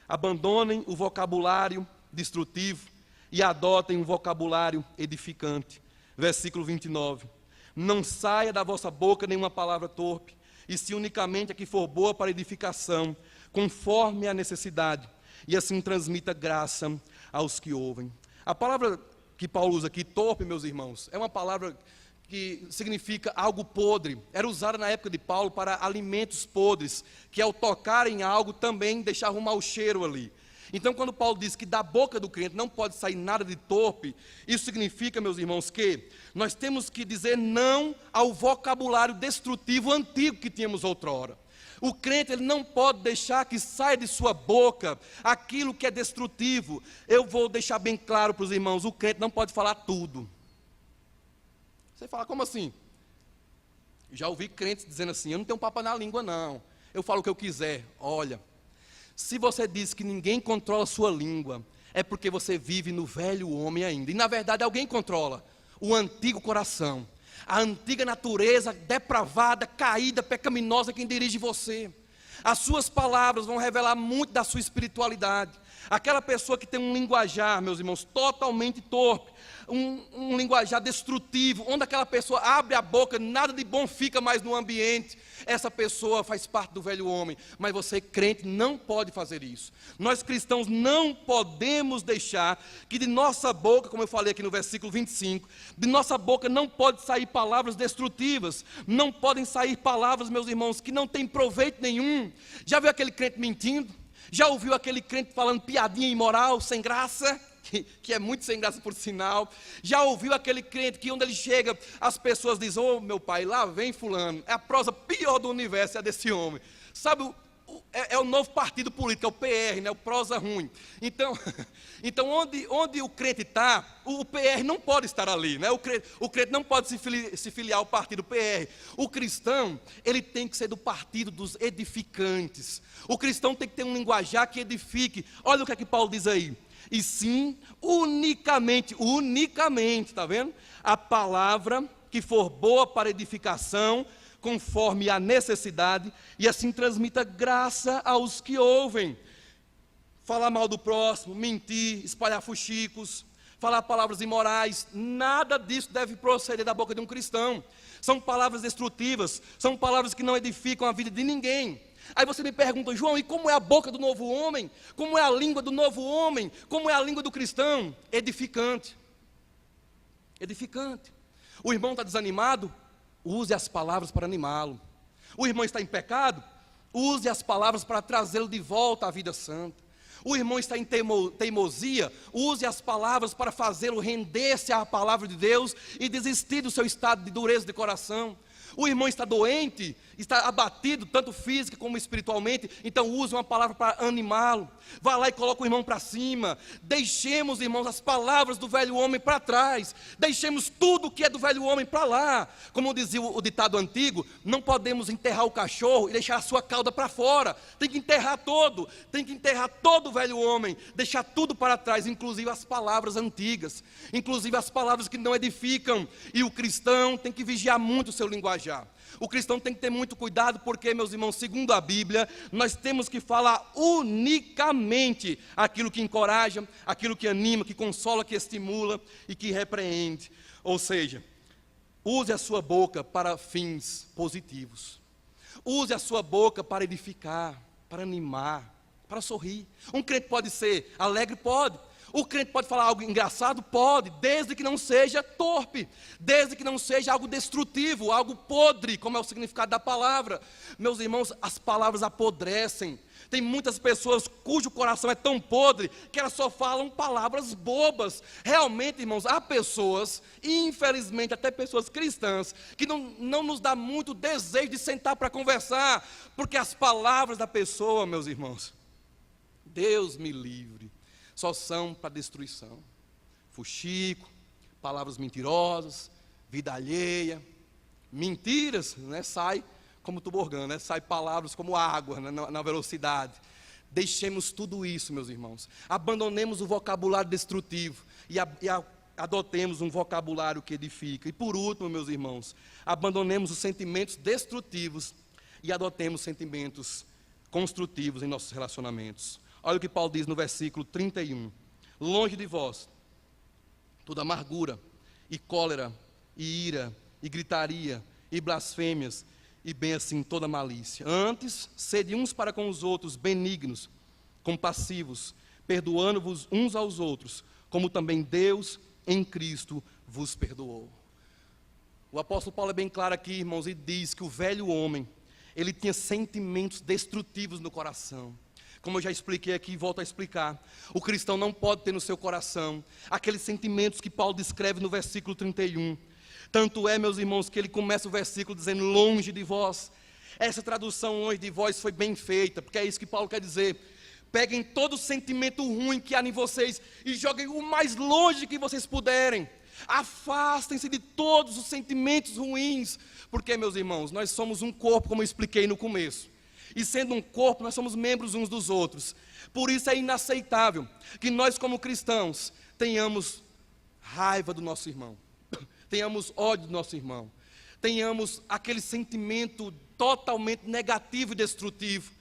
abandonem o vocabulário destrutivo e adotem um vocabulário edificante. Versículo 29. Não saia da vossa boca nenhuma palavra torpe, e se unicamente a que for boa para edificação, conforme a necessidade, e assim transmita graça aos que ouvem. A palavra que Paulo usa aqui, torpe, meus irmãos, é uma palavra que significa algo podre. Era usada na época de Paulo para alimentos podres, que ao tocar em algo também deixava um mau cheiro ali. Então, quando Paulo diz que da boca do crente não pode sair nada de torpe, isso significa, meus irmãos, que nós temos que dizer não ao vocabulário destrutivo antigo que tínhamos outrora. O crente, ele não pode deixar que saia de sua boca aquilo que é destrutivo. Eu vou deixar bem claro para os irmãos: o crente não pode falar tudo. Você fala, como assim? Já ouvi crentes dizendo assim: eu não tenho papo na língua não, eu falo o que eu quiser. Olha, se você diz que ninguém controla a sua língua, é porque você vive no velho homem ainda. E na verdade alguém controla: o antigo coração, a antiga natureza depravada, caída, pecaminosa, quem dirige você. As suas palavras vão revelar muito da sua espiritualidade. Aquela pessoa que tem um linguajar, meus irmãos, totalmente torpe, um linguajar destrutivo, onde aquela pessoa abre a boca, nada de bom fica mais no ambiente, essa pessoa faz parte do velho homem. Mas você, crente, não pode fazer isso. Nós cristãos não podemos deixar que de nossa boca, como eu falei aqui no versículo 25, de nossa boca não pode sair palavras destrutivas, não podem sair palavras, meus irmãos, que não têm proveito nenhum. Já viu aquele crente mentindo? Já ouviu aquele crente falando piadinha imoral, sem graça? Que é muito sem graça por sinal. Já ouviu aquele crente que onde ele chega, as pessoas dizem: ô meu pai, lá vem fulano, é a prosa pior do universo, é desse homem. Sabe, é o novo partido político, é o PR, né, o prosa ruim. Então onde o crente está, o PR não pode estar ali, né? O crente não pode se filiar ao partido PR. O cristão, ele tem que ser do partido dos edificantes. O cristão tem que ter um linguajar que edifique. Olha o que é que Paulo diz aí: e sim, unicamente, está vendo? A palavra que for boa para edificação, conforme a necessidade, e assim transmita graça aos que ouvem. Falar mal do próximo, mentir, espalhar fuxicos, falar palavras imorais, nada disso deve proceder da boca de um cristão. São palavras destrutivas, são palavras que não edificam a vida de ninguém. Aí você me pergunta: João, e como é a boca do novo homem? Como é a língua do novo homem? Como é a língua do cristão? Edificante. Edificante. O irmão está desanimado? Use as palavras para animá-lo. O irmão está em pecado? Use as palavras para trazê-lo de volta à vida santa. O irmão está em teimosia? Use as palavras para fazê-lo render-se à palavra de Deus e desistir do seu estado de dureza de coração. O irmão está doente, está abatido, tanto física como espiritualmente, então use uma palavra para animá-lo. Vá lá e coloque o irmão para cima. Deixemos, irmãos, as palavras do velho homem para trás. Deixemos tudo que é do velho homem para lá. Como dizia o ditado antigo: não podemos enterrar o cachorro e deixar a sua cauda para fora. Tem que enterrar todo o velho homem, deixar tudo para trás, inclusive as palavras antigas, inclusive as palavras que não edificam. E o cristão tem que vigiar muito o seu linguajar. O cristão tem que ter muito cuidado, porque, meus irmãos, segundo a Bíblia, nós temos que falar unicamente aquilo que encoraja, aquilo que anima, que consola, que estimula e que repreende. Ou seja, use a sua boca para fins positivos. Use a sua boca para edificar, para animar, para sorrir. Um crente pode ser alegre? Pode. O crente pode falar algo engraçado? Pode, desde que não seja torpe, desde que não seja algo destrutivo, algo podre, como é o significado da palavra. Meus irmãos, as palavras apodrecem. Tem muitas pessoas cujo coração é tão podre que elas só falam palavras bobas. Realmente, irmãos, há pessoas, infelizmente até pessoas cristãs, que não nos dá muito desejo de sentar para conversar, porque as palavras da pessoa, meus irmãos, Deus me livre, só são para destruição. Fuxico, palavras mentirosas, vida alheia, mentiras, né? Sai como tuborgã, né? Sai palavras como água, né? na velocidade. Deixemos tudo isso, meus irmãos. Abandonemos o vocabulário destrutivo e adotemos um vocabulário que edifica. E por último, meus irmãos, abandonemos os sentimentos destrutivos e adotemos sentimentos construtivos em nossos relacionamentos. Olha o que Paulo diz no versículo 31. Longe de vós toda amargura, e cólera, e ira, e gritaria, e blasfêmias, e bem assim toda malícia. Antes, sede uns para com os outros benignos, compassivos, perdoando-vos uns aos outros, como também Deus em Cristo vos perdoou. O apóstolo Paulo é bem claro aqui, irmãos, e diz que o velho homem, ele tinha sentimentos destrutivos no coração. Como eu já expliquei aqui e volto a explicar, o cristão não pode ter no seu coração aqueles sentimentos que Paulo descreve no versículo 31. Tanto é, meus irmãos, que ele começa o versículo dizendo, longe de vós. Essa tradução, longe de vós, foi bem feita, porque é isso que Paulo quer dizer. Peguem todo o sentimento ruim que há em vocês e joguem o mais longe que vocês puderem. Afastem-se de todos os sentimentos ruins, porque, meus irmãos, nós somos um corpo, como eu expliquei no começo. E sendo um corpo, nós somos membros uns dos outros. Por isso é inaceitável que nós, como cristãos, tenhamos raiva do nosso irmão, tenhamos ódio do nosso irmão, tenhamos aquele sentimento totalmente negativo e destrutivo.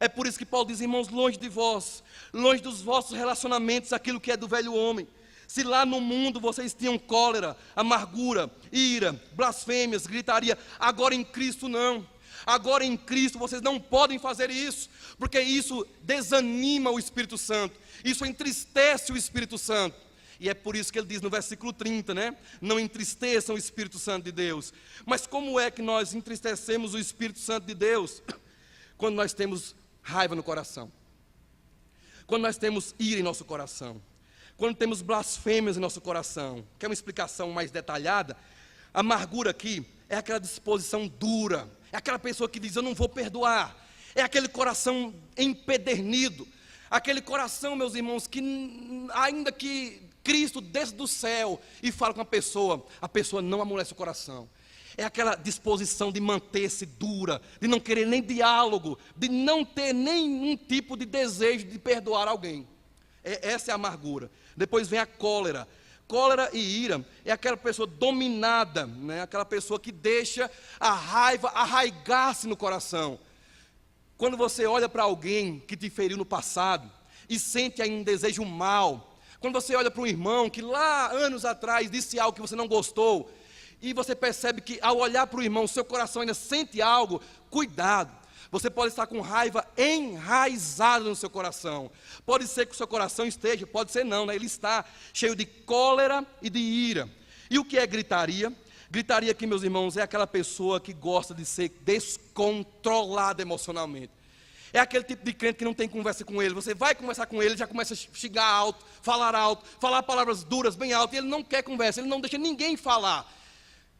É por isso que Paulo diz, irmãos, longe de vós, longe dos vossos relacionamentos, aquilo que é do velho homem. Se lá no mundo vocês tinham cólera, amargura, ira, blasfêmias, gritaria, agora em Cristo não. Agora em Cristo vocês não podem fazer isso, porque isso desanima o Espírito Santo, isso entristece o Espírito Santo. E é por isso que ele diz no versículo 30, né? Não entristeçam o Espírito Santo de Deus. Mas como é que nós entristecemos o Espírito Santo de Deus? Quando nós temos raiva no coração, quando nós temos ira em nosso coração, quando temos blasfêmias em nosso coração. Quer uma explicação mais detalhada? A amargura aqui é aquela disposição dura, é aquela pessoa que diz, eu não vou perdoar. É aquele coração empedernido, aquele coração, meus irmãos, que ainda que Cristo desce do céu e fala com a pessoa não amolece o coração. É aquela disposição de manter-se dura, de não querer nem diálogo, de não ter nenhum tipo de desejo de perdoar alguém. Essa é a amargura. Depois vem a cólera. Cólera e ira é aquela pessoa dominada, né? Aquela pessoa que deixa a raiva arraigar-se no coração. Quando você olha para alguém que te feriu no passado e sente aí um desejo mal, quando você olha para um irmão que lá anos atrás disse algo que você não gostou, e você percebe que ao olhar para o irmão, seu coração ainda sente algo, cuidado. Você pode estar com raiva enraizada no seu coração. Pode ser que o seu coração esteja, pode ser não, né? Ele está cheio de cólera e de ira. E o que é gritaria? Gritaria aqui, meus irmãos, é aquela pessoa que gosta de ser descontrolada emocionalmente. É aquele tipo de crente que não tem conversa com ele. Você vai conversar com ele, já começa a xingar alto, falar palavras duras bem alto, e ele não quer conversa, ele não deixa ninguém falar.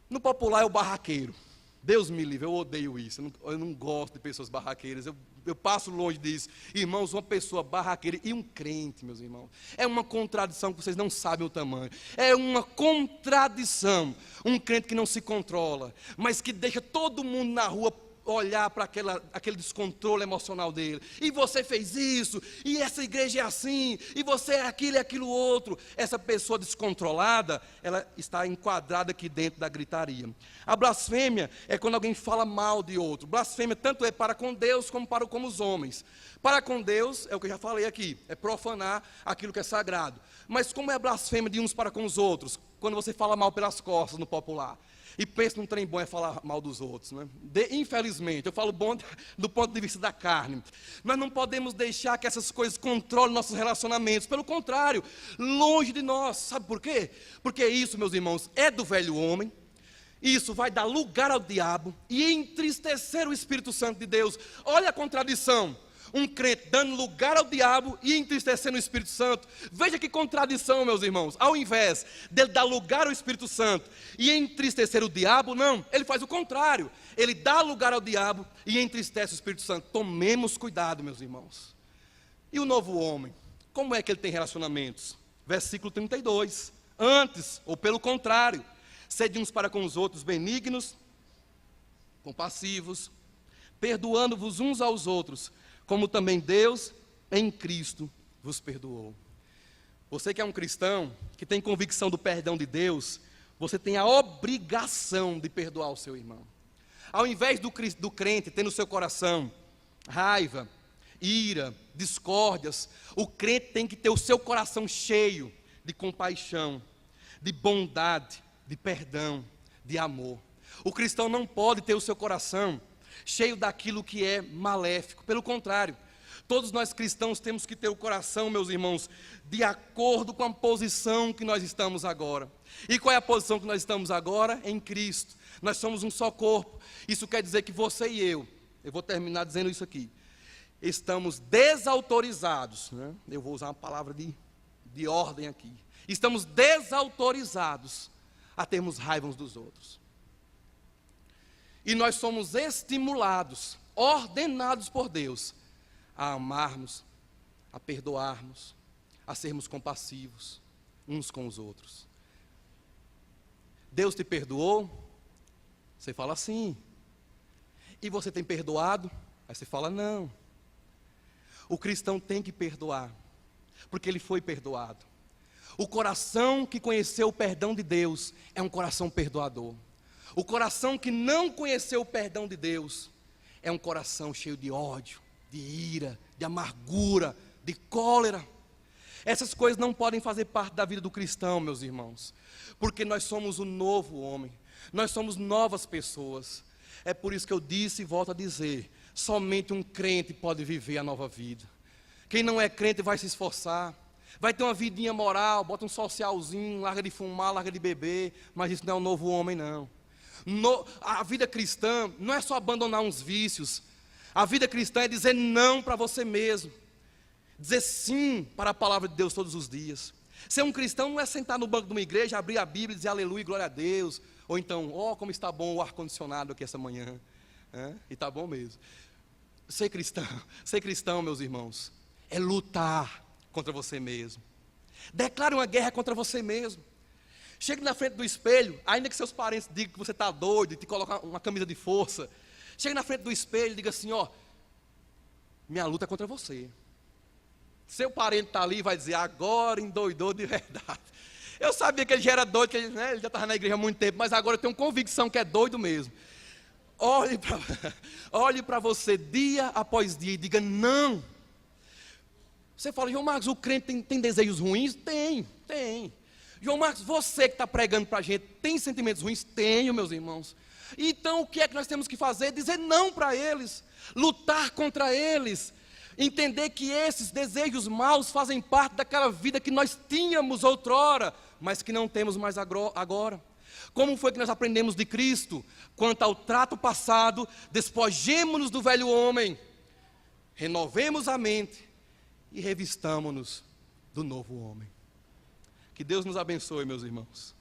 No popular é o barraqueiro. Deus me livre, eu odeio isso, eu não gosto de pessoas barraqueiras, eu passo longe disso. Irmãos, uma pessoa barraqueira e um crente, meus irmãos, é uma contradição que vocês não sabem o tamanho. É uma contradição, um crente que não se controla, mas que deixa todo mundo na rua olhar para aquele descontrole emocional dele. E você fez isso, e essa igreja é assim, e você é aquilo e aquilo outro. Essa pessoa descontrolada, ela está enquadrada aqui dentro da gritaria. A blasfêmia é quando alguém fala mal de outro. Blasfêmia tanto é para com Deus como para com os homens. Para com Deus, é o que eu já falei aqui, é profanar aquilo que é sagrado. Mas como é a blasfêmia de uns para com os outros? Quando você fala mal pelas costas no popular. E pensa num trem bom é falar mal dos outros, né? Infelizmente, eu falo bom do ponto de vista da carne. Nós não podemos deixar que essas coisas controlem nossos relacionamentos. Pelo contrário, longe de nós. Sabe por quê? Porque isso, meus irmãos, é do velho homem. Isso vai dar lugar ao diabo e entristecer o Espírito Santo de Deus. Olha a contradição. Um crente dando lugar ao diabo e entristecendo o Espírito Santo. Veja que contradição, meus irmãos. Ao invés dele dar lugar ao Espírito Santo e entristecer o diabo, não, ele faz o contrário. Ele dá lugar ao diabo e entristece o Espírito Santo. Tomemos cuidado, meus irmãos. E o novo homem? Como é que ele tem relacionamentos? Versículo 32. Antes, ou pelo contrário, sede uns para com os outros benignos, compassivos, perdoando-vos uns aos outros, como também Deus em Cristo vos perdoou. Você que é um cristão, que tem convicção do perdão de Deus, você tem a obrigação de perdoar o seu irmão. Ao invés do crente ter no seu coração raiva, ira, discórdias, o crente tem que ter o seu coração cheio de compaixão, de bondade, de perdão, de amor. O cristão não pode ter o seu coração cheio daquilo que é maléfico. Pelo contrário, todos nós cristãos temos que ter o coração, meus irmãos, de acordo com a posição que nós estamos agora. E qual é a posição que nós estamos agora? Em Cristo. Nós somos um só corpo. Isso quer dizer que você e eu vou terminar dizendo isso aqui, estamos desautorizados, né? Eu vou usar uma palavra de ordem aqui. Estamos desautorizados a termos raiva uns dos outros. E nós somos estimulados, ordenados por Deus, a amarmos, a perdoarmos, a sermos compassivos uns com os outros. Deus te perdoou? Você fala sim. E você tem perdoado? Aí você fala não. O cristão tem que perdoar, porque ele foi perdoado. O coração que conheceu o perdão de Deus é um coração perdoador. O coração que não conheceu o perdão de Deus é um coração cheio de ódio, de ira, de amargura, de cólera. Essas coisas não podem fazer parte da vida do cristão, meus irmãos, porque nós somos um novo homem, nós somos novas pessoas. É por isso que eu disse e volto a dizer, somente um crente pode viver a nova vida. Quem não é crente vai se esforçar, vai ter uma vidinha moral, bota um socialzinho, larga de fumar, larga de beber, mas isso não é um novo homem não. A vida cristã não é só abandonar uns vícios, a vida cristã é dizer não para você mesmo, dizer sim para a palavra de Deus todos os dias. Ser um cristão não é sentar no banco de uma igreja, abrir a Bíblia e dizer aleluia, glória a Deus, ou então, como está bom o ar-condicionado aqui essa manhã, e está bom mesmo. Ser cristão, meus irmãos, é lutar contra você mesmo. Declare uma guerra contra você mesmo. Chegue na frente do espelho, ainda que seus parentes digam que você está doido e te colocam uma camisa de força. Chegue na frente do espelho e diga assim, minha luta é contra você. Seu parente está ali e vai dizer, agora endoidou de verdade. Eu sabia que ele já era doido, que ele já estava na igreja há muito tempo, mas agora eu tenho convicção que é doido mesmo. Olhe para você dia após dia e diga não. Você fala, João Marcos, o crente tem desejos ruins? Tem. João Marcos, você que está pregando para a gente, tem sentimentos ruins? Tenho, meus irmãos. Então o que é que nós temos que fazer? Dizer não para eles, lutar contra eles, entender que esses desejos maus fazem parte daquela vida que nós tínhamos outrora, mas que não temos mais agora. Como foi que nós aprendemos de Cristo? Quanto ao trato passado, despojemo-nos do velho homem, renovemos a mente e revistamo-nos do novo homem. Que Deus nos abençoe, meus irmãos.